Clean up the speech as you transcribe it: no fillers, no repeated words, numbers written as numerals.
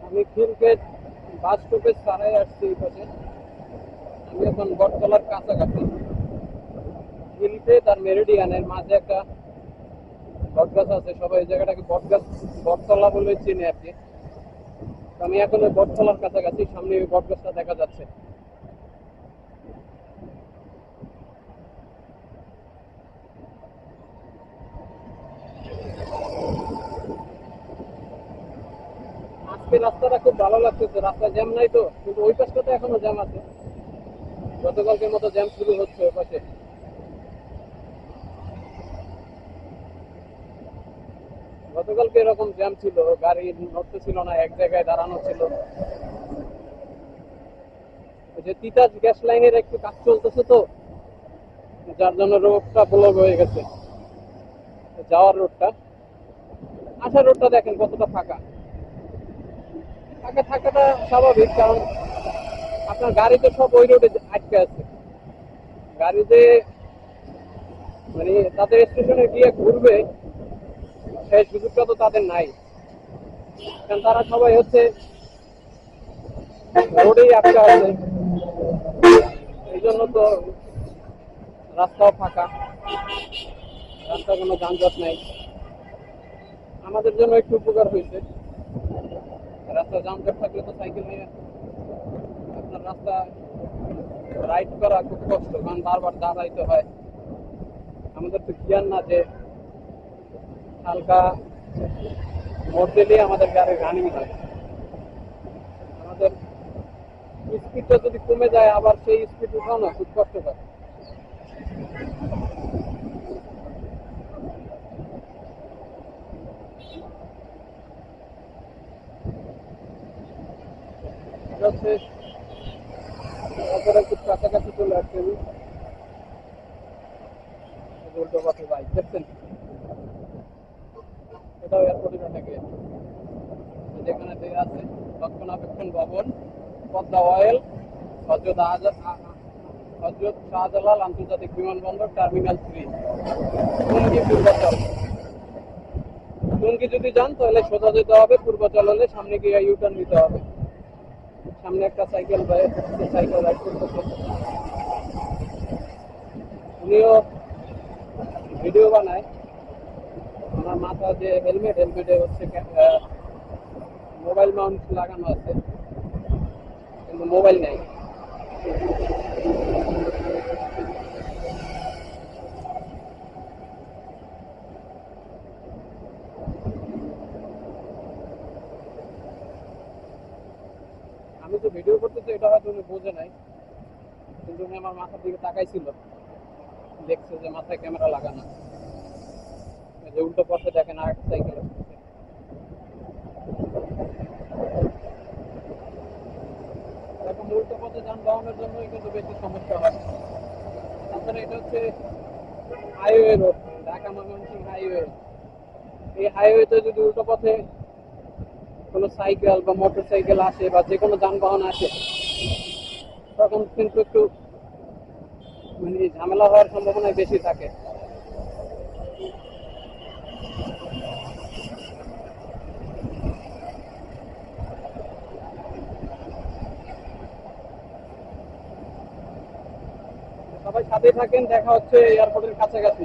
আমি খিলগেট bus stoppage ছাড়াই আসছি এই পাশে। আমি এখন বটতলার কাছাকাছি। খিলগেট আর মেরিডিয়ানের মাঝে একটা বটগাছ আছে, সবাই এই জায়গাটাকে বটগাছ বটতলা বলে চিনে আর কি। আমি এখন ওই বটতলার কাছাকাছি, সামনে ওই বটগাছটা দেখা যাচ্ছে। আজকে রাস্তাটা খুব ভালো লাগতেছে, রাস্তা জ্যাম নাই তো, কিন্তু ওই পাশটাতে এখনো জ্যাম আছে। গতকালকের মতো জ্যাম শুরু হচ্ছে ওই পাশে। গতকালকে এরকম জ্যাম ছিল, গাড়ি নড়তে ছিল না, এক জায়গায় দাঁড়ানো ছিল। ওই যে তিতাস গ্যাস লাইনের একটু কাজ চলতেছে তো, যার জন্য রোডটা ব্লক হয়ে গেছে। যাওয়ার রোডটা, আসার রোডটা দেখেন কতটা ফাঁকা। ফাঁকা থাকাটা স্বাভাবিক, কারণ আপনার গাড়ি তো সব ওই রোডে আটকে আছে। গাড়ি যে মানে তাদের স্টেশনে গিয়ে ঘুরবে সেই সুযোগটা তো তাদের নাই, কারণ তারা সবাই হচ্ছে রোডেই আটকে আছে। এই জন্য তো রাস্তাও ফাঁকা, রাস্তায় কোনো যানজট নাই। আমাদের জন্য একটু উপকার হয়েছে। রাস্তা যানজট থাকলে তো সাইকেল নিয়ে আপনার রাস্তা রাইড করা খুব কষ্ট, কারণ বারবার দাঁড়াইতে হয়। আমাদের তো জ্ঞান না যে হালকা মোড় দিলেই আমাদের গাড়ি রানিং হয়। আমাদের স্পিডটা যদি কমে যায়, আবার সেই স্পিড উঠাও না খুব কষ্টকর। এটা হচ্ছে তারপরে খুব কাছাকাছি চলে আসছে। আমি উল্টো পথে বাইক দেখছেন, এটাও এয়ারপোর্টের একটা গেট, যেখানে দেওয়া আছে রক্ষণাবেক্ষণ ভবন, পদ্মা অয়েল, হজরত হজরত শাহজালাল আন্তর্জাতিক বিমানবন্দর, টার্মিনাল 3, টঙ্গী পূর্বাচল। টঙ্গী যদি যান তাহলে সোজা যেতে হবে, পূর্বাচল হলে সামনে গিয়ে ইউটার্ন নিতে হবে। সামনে একটা সাইকেল সাইকেল রাইড করতেছে, উনিও ভিডিও বানায়। আমার মাথা যে হেলমেটে হচ্ছে মোবাইল মাউন্ট লাগানো আছে, কিন্তু মোবাইল নেই। আমি তো ভিডিও করতেছি, এটা হয়তো উনি বোঝে নাই, কিন্তু উনি আমার মাথার দিকে তাকাইছিল, দেখছে যে মাথায় ক্যামেরা লাগানো। যে উল্টো পথে দেখেন আর সাইকেল। এরকম উল্টো পথে যানবাহনের জন্যই কিন্তু বেশি সমস্যা হয়। তাছাড়া এটা হচ্ছে highway road, Dhaka Mymensingh highway. এই হাইওয়েতে যদি উল্টো পথে কোনো সাইকেল বা মোটর সাইকেল আসে বা যে কোনো যানবাহন আসে, তখন কিন্তু একটু মানে ঝামেলা হওয়ার সম্ভাবনা বেশি থাকে। সবাই সাথে থাকেন, দেখা হচ্ছে এয়ারপোর্টের কাছাকাছি।